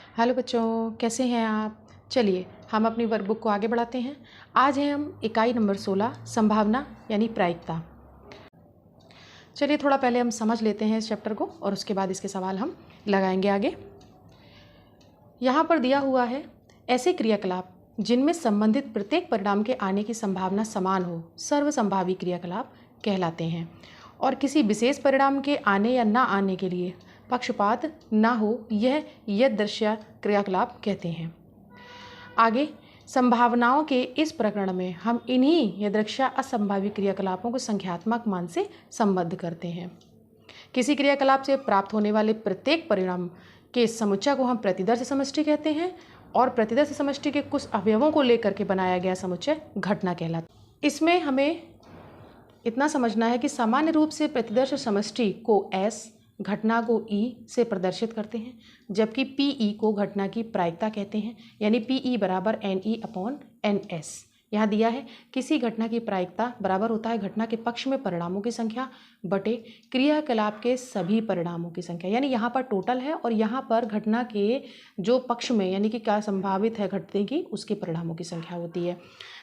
Hello बच्चों, कैसे हैं आप। चलिए हम अपनी वर्कबुक को आगे बढ़ाते हैं। आज है हम इकाई नंबर 16 संभावना यानी प्रायिकता। चलिए थोड़ा पहले हम समझ लेते हैं इस चैप्टर को और उसके बाद इसके सवाल हम लगाएंगे आगे। यहाँ पर दिया हुआ है ऐसे क्रियाकलाप जिनमें संबंधित प्रत्येक परिणाम के आने की संभावना समान हो सर्वसंभावी क्रियाकलाप कहलाते हैं और किसी विशेष परिणाम के आने या ना आने के लिए पक्षपात ना हो यह यदृच्छा क्रियाकलाप कहते हैं। आगे संभावनाओं के इस प्रकरण में हम इन्हीं यदृच्छा असंभावी क्रियाकलापों को संख्यात्मक मान से संबद्ध करते हैं। किसी क्रियाकलाप से प्राप्त होने वाले प्रत्येक परिणाम के समुच्चय को हम प्रतिदर्श समष्टि कहते हैं और प्रतिदर्श समष्टि के कुछ अवयवों को लेकर के बनाया गया समुच्चय घटना कहलाता है। इसमें हमें इतना समझना है कि सामान्य रूप से प्रतिदर्श समष्टि को S, घटना को E से प्रदर्शित करते हैं, जबकि PE को घटना की प्रायिकता कहते हैं, यानी PE बराबर NE/NS। यहाँ दिया है किसी घटना की प्रायिकता बराबर होता है घटना के पक्ष में परिणामों की संख्या बटे क्रियाकलाप के सभी परिणामों की संख्या, यानी यहाँ पर टोटल है और यहाँ पर घटना के जो पक्ष में यानी कि क्या संभावित है घटने की उसके परिणामों की संख्या होती है।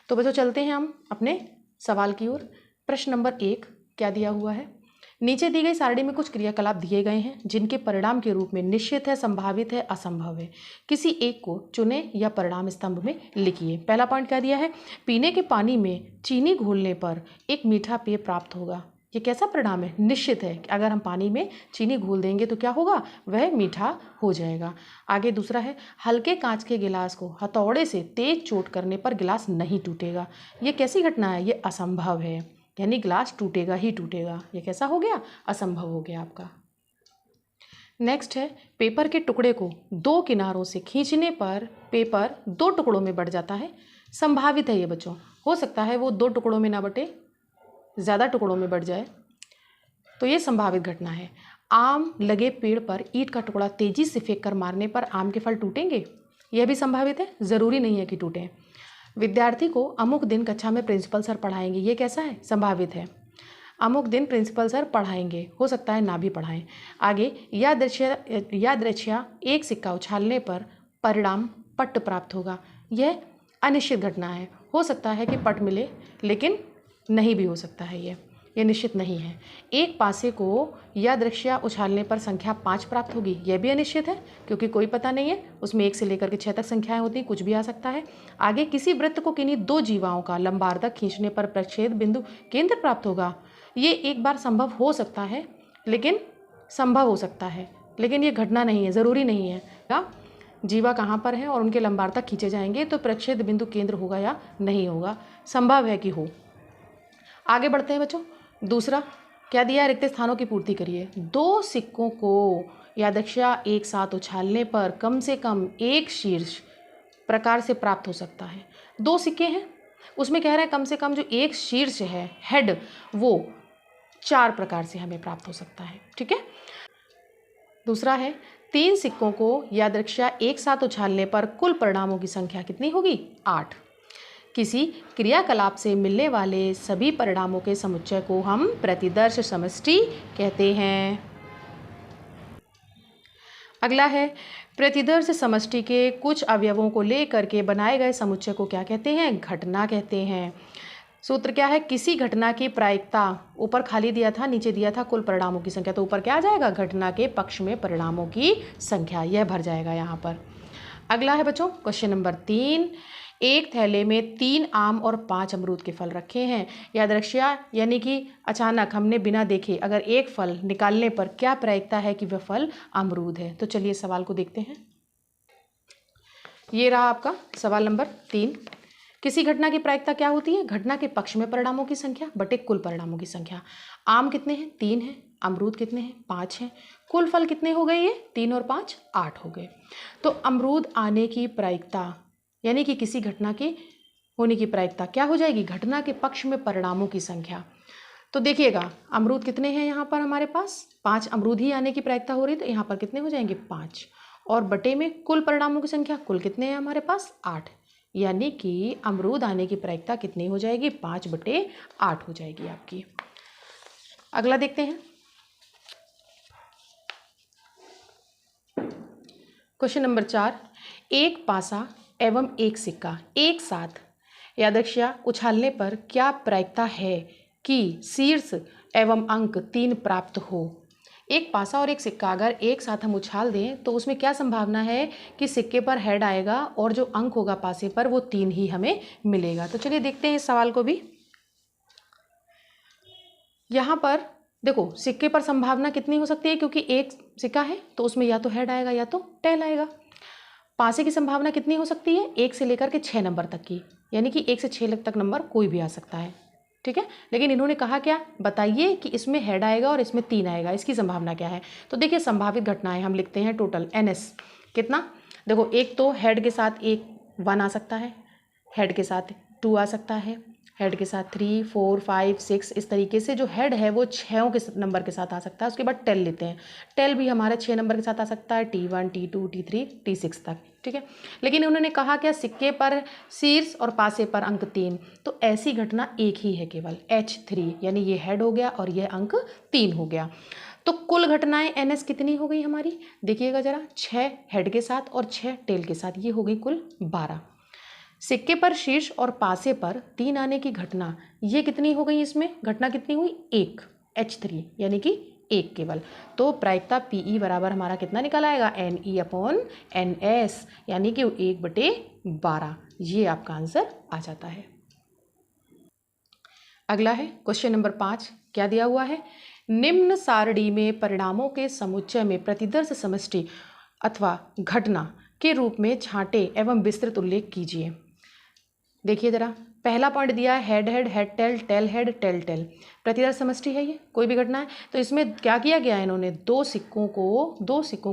तो बच्चों चलते हैं हम अपने सवाल की ओर। प्रश्न नंबर 1 क्या दिया हुआ है। नीचे दी गई सारणी में कुछ क्रियाकलाप दिए गए हैं जिनके परिणाम के रूप में निश्चित है, संभावित है, असंभव है। किसी एक को चुने या परिणाम स्तंभ में लिखिए। पहला पॉइंट क्या दिया है, पीने के पानी में चीनी घोलने पर एक मीठा पेय प्राप्त होगा। ये कैसा परिणाम है, निश्चित है कि अगर हम पानी में चीनी घोल देंगे तो क्या होगा, वह मीठा हो जाएगा। आगे दूसरा है, हल्के कांच के गिलास को हथौड़े से तेज चोट करने पर गिलास नहीं टूटेगा। ये कैसी घटना है, ये असंभव है, यानी ग्लास टूटेगा ही टूटेगा। ये कैसा हो गया, असंभव हो गया आपका। नेक्स्ट है, पेपर के टुकड़े को दो किनारों से खींचने पर पेपर दो टुकड़ों में बढ़ जाता है। संभावित है ये बच्चों, हो सकता है वो दो टुकड़ों में ना बटे, ज़्यादा टुकड़ों में बढ़ जाए, तो ये संभावित घटना है। आम लगे पेड़ पर ईंट का टुकड़ा तेजी से फेंक कर मारने पर आम के फल टूटेंगे। यह भी संभावित है, ज़रूरी नहीं है कि टूटें। विद्यार्थी को अमुक दिन कक्षा में प्रिंसिपल सर पढ़ाएंगे, ये कैसा है, संभावित है। अमुक दिन प्रिंसिपल सर पढ़ाएंगे, हो सकता है ना भी पढ़ाएं। आगे यादृच्छा एक सिक्का उछालने पर परिणाम पट्ट प्राप्त होगा। यह अनिश्चित घटना है, हो सकता है कि पट्ट मिले लेकिन नहीं भी हो सकता है, यह निश्चित नहीं है। एक पासे को यादृच्छा उछालने पर संख्या 5 प्राप्त होगी, यह भी अनिश्चित है क्योंकि कोई पता नहीं है, उसमें 1 से लेकर के 6 तक संख्याएं होती हैं, कुछ भी आ सकता है। आगे किसी वृत्त को किन्हीं दो जीवाओं का लंबार्धक खींचने पर प्रच्छेद बिंदु केंद्र प्राप्त होगा। ये एक बार संभव हो सकता है लेकिन संभव हो सकता है, लेकिन ये घटना नहीं है, ज़रूरी नहीं है क्या जीवा कहाँ पर है और उनके लंबार्धक खींचे जाएंगे तो प्रच्छेद बिंदु केंद्र होगा या नहीं होगा, संभव है कि हो। आगे बढ़ते हैं बच्चों। दूसरा क्या दिया, रिक्त स्थानों की पूर्ति करिए। दो सिक्कों को यादृच्छा एक साथ उछालने पर कम से कम एक शीर्ष प्रकार से प्राप्त हो सकता है। दो सिक्के हैं, उसमें कह रहे हैं कम से कम जो एक शीर्ष है, हेड, वो 4 प्रकार से हमें प्राप्त हो सकता है, ठीक है। दूसरा है, 3 सिक्कों को यादृच्छा एक साथ उछालने पर कुल परिणामों की संख्या कितनी होगी, 8। किसी क्रियाकलाप से मिलने वाले सभी परिणामों के समुच्चय को हम प्रतिदर्श समष्टि कहते हैं। अगला है, प्रतिदर्श समष्टि के कुछ अवयवों को लेकर के बनाए गए समुच्चय को क्या कहते हैं, घटना कहते हैं। सूत्र क्या है, किसी घटना की प्रायिकता, ऊपर खाली दिया था, नीचे दिया था कुल परिणामों की संख्या, तो ऊपर क्या आ जाएगा, घटना के पक्ष में परिणामों की संख्या, यह भर जाएगा यहाँ पर। अगला है बच्चों क्वेश्चन नंबर 3, एक थैले में 3 आम और 5 अमरूद के फल रखे हैं। यादृच्छा यानी कि अचानक हमने बिना देखे अगर एक फल निकालने पर क्या प्रायिकता है कि वह फल अमरूद है। तो चलिए सवाल को देखते हैं। ये रहा आपका सवाल नंबर 3। किसी घटना की प्रायिकता क्या होती है, घटना के पक्ष में परिणामों की संख्या बटे कुल परिणामों की संख्या। आम कितने हैं, 3 हैं। अमरूद कितने हैं, 5 हैं। कुल फल कितने हो गए, ये 3 और 5 8 हो गए। तो अमरूद आने की प्रायिकता यानी कि किसी घटना के होने की प्रायिकता क्या हो जाएगी, घटना के पक्ष में परिणामों की संख्या। तो देखिएगा अमरूद कितने हैं यहाँ पर हमारे पास, 5 अमरूद ही आने की प्रायिकता हो रही, तो यहाँ पर कितने हो जाएंगे, 5, और बटे में कुल परिणामों की संख्या, कुल कितने हैं हमारे पास, 8, यानी कि अमरूद आने की प्रायिकता कितनी हो जाएगी, 5/8 हो जाएगी आपकी। अगला देखते हैं। क्वेश्चन नंबर 4, एक पासा एवं एक सिक्का एक साथ यादृच्छिक उछालने पर क्या प्रायिकता है कि शीर्ष एवं अंक 3 प्राप्त हो। एक पासा और एक सिक्का अगर एक साथ हम उछाल दें तो उसमें क्या संभावना है कि सिक्के पर हेड आएगा और जो अंक होगा पासे पर वो 3 ही हमें मिलेगा। तो चलिए देखते हैं इस सवाल को भी। यहाँ पर देखो सिक्के पर संभावना कितनी हो सकती है, क्योंकि एक सिक्का है तो उसमें या तो हेड आएगा या तो टेल आएगा। पासे की संभावना कितनी हो सकती है, 1 से लेकर के 6 नंबर तक की, यानी कि 1 से 6 तक नंबर कोई भी आ सकता है, ठीक है। लेकिन इन्होंने कहा क्या, बताइए कि इसमें हेड आएगा और इसमें 3 आएगा, इसकी संभावना क्या है। तो देखिए संभावित घटनाएं हम लिखते हैं टोटल NS कितना। देखो एक तो हेड के साथ 1 आ सकता है, हेड के साथ 2 आ सकता है, हेड के साथ 3, 4, 5, 6, इस तरीके से जो हेड है वो 6 के नंबर के साथ आ सकता है। उसके बाद टेल लेते हैं, टेल भी हमारे 6 नंबर के साथ आ सकता है, T1, T2, T3, T6 तक, ठीक है। लेकिन उन्होंने कहा क्या, सिक्के पर शीर्ष और पासे पर अंक 3, तो ऐसी घटना एक ही है केवल H3, यानी ये हेड हो गया और ये अंक 3 हो गया। तो कुल घटनाएं NS कितनी हो गई हमारी, देखिएगा जरा, 6 हेड के साथ और 6 टेल के साथ, ये हो गई कुल 12। सिक्के पर शीर्ष और पासे पर 3 आने की घटना ये कितनी हो गई, इसमें घटना कितनी हुई, 1 H3, यानी कि 1 केवल। तो प्रायिकता PE बराबर हमारा कितना निकल आएगा, NE/NS, यानी कि 1/12। ये आपका आंसर आ जाता है। अगला है क्वेश्चन नंबर 5, क्या दिया हुआ है, निम्न सारणी में परिणामों के समुच्चय में प्रतिदर्श समष्टि अथवा घटना के रूप में छांटे एवं विस्तृत उल्लेख कीजिए। देखिए जरा, पहला पॉइंट दिया है head head head tail tail head tail tail, प्रतिदर्श समष्टि है ये, कोई भी घटना है। तो इसमें क्या किया गया है, इन्होंने दो सिक्कों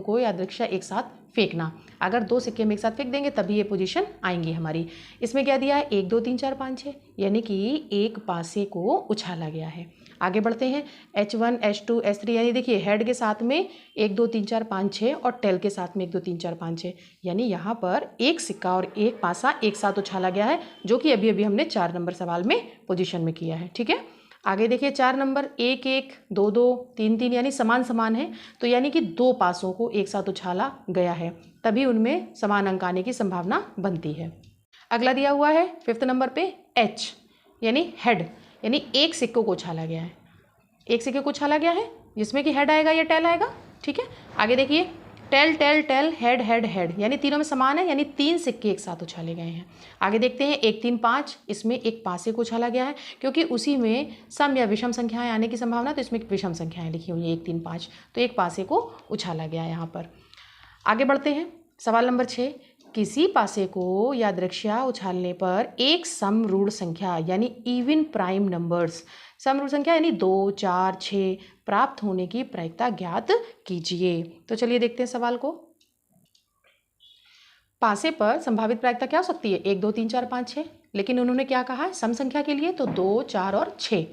को यादृच्छिक एक साथ फेंकना। अगर 2 सिक्के में एक साथ फेंक देंगे तभी ये पोजीशन आएंगी हमारी। इसमें क्या दिया है, 1 2 3 4 5 6, यानी कि एक पासे को उछाला गया है। आगे बढ़ते हैं, H1 H2 H3, यानी देखिए हेड के साथ में 1 2 3 4 5 6 और टेल के साथ में 1 2 3 4 5 6, यानी यहाँ पर एक सिक्का और एक पासा एक साथ उछाला गया है, जो कि अभी अभी हमने 4 नंबर सवाल में पोजीशन में किया है, ठीक है। आगे देखिए 4 नंबर 1 1 2 2 3 3, यानी समान समान है, तो यानी कि 2 पासों को एक साथ उछाला गया है, तभी उनमें समान अंक आने की संभावना बनती है। अगला दिया हुआ है 5th नंबर पे H, यानी हेड, यानी एक सिक्कों को उछाला गया है, एक सिक्के को उछाला गया है जिसमें कि हेड आएगा या टेल आएगा, ठीक है। आगे देखिए tail tail tail head head head, यानी तीनों में समान है, यानी 3 सिक्के एक साथ उछाले गए हैं। आगे देखते हैं 1 3 5, इसमें एक पासे को उछाला गया है, क्योंकि उसी में सम या विषम संख्याएं आने की संभावना, तो इसमें विषम संख्याएं लिखी हुई है 1 3 5, तो एक पासे को उछाला गया यहाँ पर। आगे बढ़ते हैं, सवाल नंबर 6, किसी पासे को यादृच्छिक उछालने पर एक समरूढ़ संख्या यानी इवन प्राइम नंबर्स, समरूढ़ संख्या यानी 2 4 6 प्राप्त होने की प्रायिकता ज्ञात कीजिए। तो चलिए देखते हैं सवाल को। पासे पर संभावित प्रायिकता क्या हो सकती है, 1 2 3 4 5 6, लेकिन उन्होंने क्या कहा है सम संख्या के लिए, तो 2 4 और 6।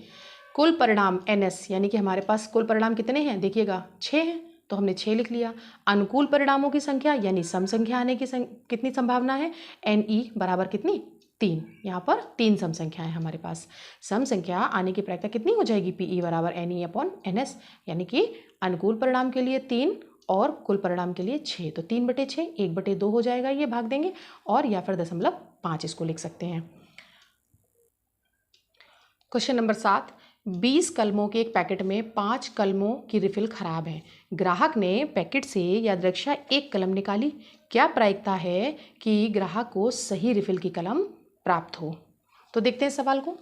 कुल परिणाम NS, यानी कि हमारे पास कुल परिणाम कितने हैं, देखिएगा 6 हैं, तो हमने 6 लिख लिया। अनुकूल परिणामों की संख्या यानी सम संख्या आने की कितनी संभावना है, NE बराबर कितनी, 3। यहाँ पर 3 सम संख्याएं हमारे पास, सम संख्या आने की प्रायिकता कितनी हो जाएगी, PE बराबर NE/NS, यानी कि अनुकूल परिणाम के लिए 3 और कुल परिणाम के लिए 6, तो 3/6 1/2 हो जाएगा, ये भाग देंगे, और या फिर 0.5 इसको लिख सकते हैं। क्वेश्चन नंबर 7, 20 कलमों के एक पैकेट में 5 कलमों की रिफिल खराब है। ग्राहक ने पैकेट से यादृच्छिक एक कलम निकाली, क्या प्रायिकता है कि ग्राहक को सही रिफिल की कलम प्राप्त हो। तो देखते हैं सवाल को।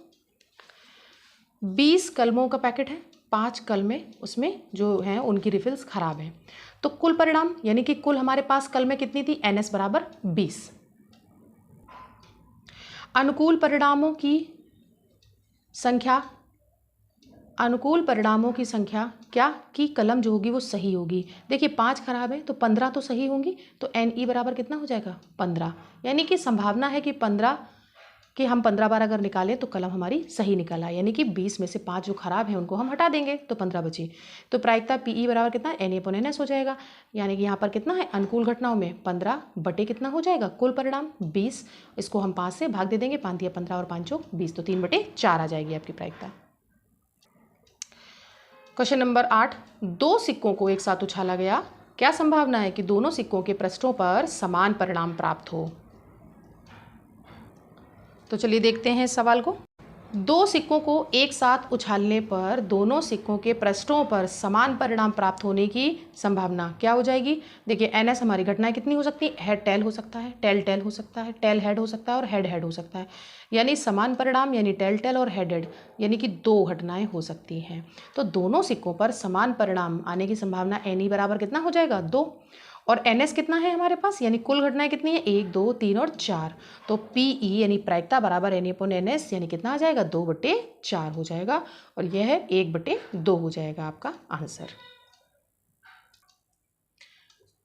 20 कलमों का पैकेट है, 5 कलमें उसमें जो हैं उनकी रिफिल्स खराब हैं, तो कुल परिणाम यानी कि कुल हमारे पास कलमें कितनी थी, NS बराबर 20। अनुकूल परिणामों की संख्या, अनुकूल परिणामों की संख्या क्या कि कलम जो होगी वो सही होगी। देखिए 5 खराब है तो 15 तो सही होंगी, तो NE बराबर कितना हो जाएगा, 15, यानी कि संभावना है कि 15 कि हम 15 बार अगर निकालें तो कलम हमारी सही निकल आए, यानी कि 20 में से 5 जो खराब है उनको हम हटा देंगे तो 15 बची। तो प्रायिकता PE बराबर कितना, NE/NS हो जाएगा, यानी कि यहाँ पर कितना है, अनुकूल घटनाओं में 15 बटे कितना हो जाएगा, कुल परिणाम 20, इसको हम 5 से भाग दे देंगे, 5 दिया 15 और 5 20, तो 3/4 आ जाएगी आपकी प्रायिकता। क्वेश्चन नंबर 8, 2 सिक्कों को एक साथ उछाला गया, क्या संभावना है कि दोनों सिक्कों के पृष्ठों पर समान परिणाम प्राप्त हो। तो चलिए देखते हैं इस सवाल को। दो सिक्कों को एक साथ उछालने पर दोनों सिक्कों के पृष्ठों पर समान परिणाम प्राप्त होने की संभावना क्या हो जाएगी। देखिए NS हमारी घटनाएं कितनी हो सकती है, हेड टेल हो सकता है, टेल टेल हो सकता है, टेल हेड हो सकता है और हेड हेड हो सकता है। यानी समान परिणाम यानी टेल टेल और हेड हेड यानी कि दो घटनाएं हो सकती हैं। तो दोनों सिक्कों पर समान परिणाम आने की संभावना NE बराबर कितना हो जाएगा, 2। और NS कितना है हमारे पास, यानी कुल घटनाएं कितनी है, 1 2 3 और 4। तो PE यानी प्रायिकता बराबर NE/NS यानी कितना आ जाएगा, 2/4 हो जाएगा। और यह है 1/2 हो जाएगा आपका आंसर।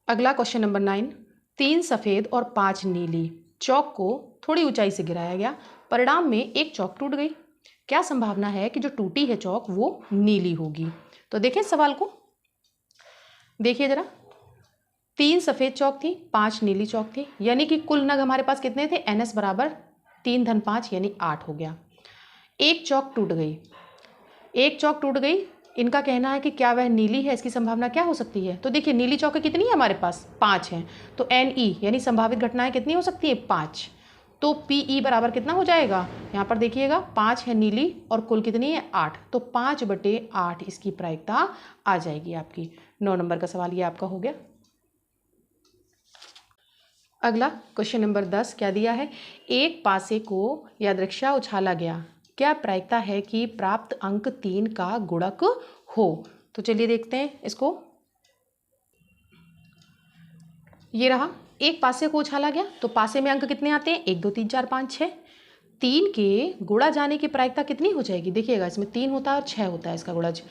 अगला क्वेश्चन नंबर 9। 3 सफ़ेद और 5 नीली चौक को थोड़ी ऊंचाई से गिराया गया, परिणाम में एक चौक टूट गई। क्या संभावना है कि जो टूटी है चौक वो नीली होगी। तो देखें सवाल को, देखिए जरा। 3 सफ़ेद चौक थी, 5 नीली चौक थी, यानी कि कुल नग हमारे पास कितने थे, NS बराबर 3 धन 5 यानी 8 हो गया। एक चौक टूट गई, एक चौक टूट गई। इनका कहना है कि क्या वह नीली है, इसकी संभावना क्या हो सकती है। तो देखिए नीली चौकें कितनी है हमारे पास, 5 हैं। तो NE यानी संभावित घटनाएं कितनी हो सकती है, 5। तो PE बराबर कितना हो जाएगा, यहाँ पर देखिएगा 5 है नीली और कुल कितनी है, 8। तो 5/8 इसकी प्रायिकता आ जाएगी आपकी। 9 नंबर का सवाल ये आपका हो गया। अगला क्वेश्चन नंबर 10 क्या दिया है, एक पासे को यादृच्छा उछाला गया, क्या प्रायिकता है कि प्राप्त अंक 3 का गुणक हो। तो चलिए देखते हैं इसको। ये रहा, एक पासे को उछाला गया, तो पासे में अंक कितने आते हैं, 1 2 3 4 5 6। 3 के गुणा जाने की प्रायिकता कितनी हो जाएगी, देखिएगा इसमें 3 होता है और 6 होता है इसका गुणज।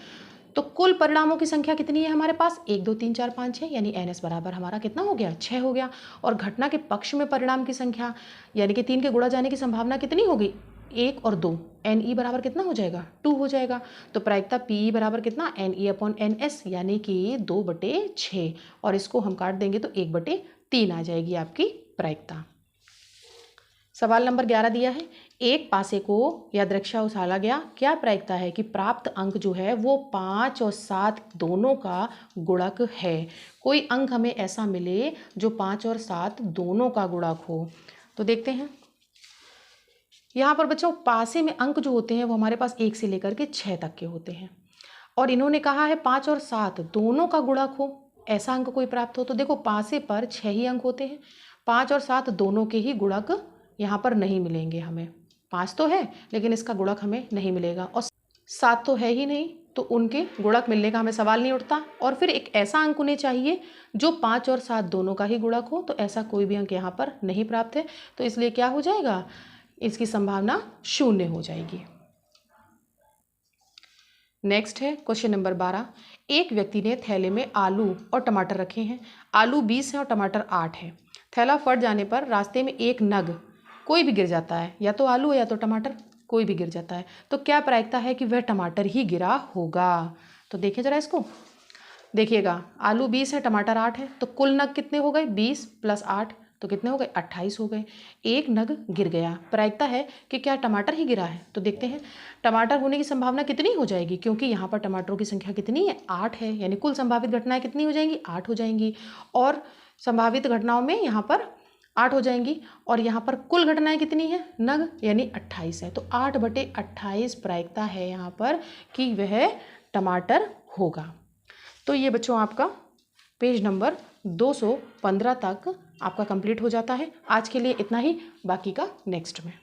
तो कुल परिणामों की संख्या कितनी है हमारे पास, 1 2 3 4 5 6, यानी NS बराबर हमारा कितना हो गया, 6 हो गया। और घटना के पक्ष में परिणाम की संख्या यानी कि 3 के गुणा जाने की संभावना कितनी होगी, 1 और 2। NE बराबर कितना हो जाएगा, 2 हो जाएगा। तो प्रायिकता PE बराबर कितना, NE/NS यानी कि 2/6। और इसको हम काट देंगे तो 1/3 आ जाएगी आपकी प्रायिकता। सवाल नंबर 11 दिया है, एक पासे को यादृच्छा उछाला गया, क्या प्रायिकता है कि प्राप्त अंक जो है वो 5 और 7 दोनों का गुणक है। कोई अंक हमें ऐसा मिले जो 5 और 7 दोनों का गुणक हो। तो देखते हैं यहाँ पर बच्चों, पासे में अंक जो होते हैं वो हमारे पास 1 से लेकर के 6 तक के होते हैं। और इन्होंने कहा है 5 और 7 दोनों का गुणक हो, ऐसा अंक कोई प्राप्त हो। तो देखो पासे पर 6 ही अंक होते हैं, 5 और 7 दोनों के ही गुणक यहाँ पर नहीं मिलेंगे हमें। 5 तो है लेकिन इसका गुणक हमें नहीं मिलेगा, और 7 तो है ही नहीं, तो उनके गुणक मिलने का हमें सवाल नहीं उठता। और फिर एक ऐसा अंक उन्हें चाहिए जो 5 और 7 दोनों का ही गुणक हो, तो ऐसा कोई भी अंक यहाँ पर नहीं प्राप्त है। तो इसलिए क्या हो जाएगा, इसकी संभावना 0 हो जाएगी। नेक्स्ट है क्वेश्चन नंबर 12। एक व्यक्ति ने थैले में आलू और टमाटर रखे हैं। आलू 20 है और टमाटर 8 है। थैला फट जाने पर रास्ते में एक नग कोई भी गिर जाता है, या तो आलू है या तो टमाटर, कोई भी गिर जाता है। तो क्या प्रायिकता है कि वह टमाटर ही गिरा होगा। तो देखिए जरा इसको, देखिएगा आलू 20 है टमाटर 8 है, तो कुल नग कितने हो गए, 20 + 8 तो कितने हो गए, 28 हो गए। एक नग गिर गया, प्रायिकता है कि क्या टमाटर ही गिरा है। तो देखते हैं टमाटर होने की संभावना कितनी हो जाएगी, क्योंकि यहाँ पर टमाटरों की संख्या कितनी है, 8 है, यानी कुल संभावित घटनाएं कितनी हो जाएंगी, 8 हो जाएंगी। और संभावित घटनाओं में यहाँ पर 8 हो जाएंगी, और यहाँ पर कुल घटनाएं कितनी है, नग, यानी 28 है। तो 8/28 प्रायिकता है यहाँ पर कि वह टमाटर होगा। तो ये बच्चों आपका पेज नंबर 215 तक आपका कंप्लीट हो जाता है। आज के लिए इतना ही, बाकी का नेक्स्ट में।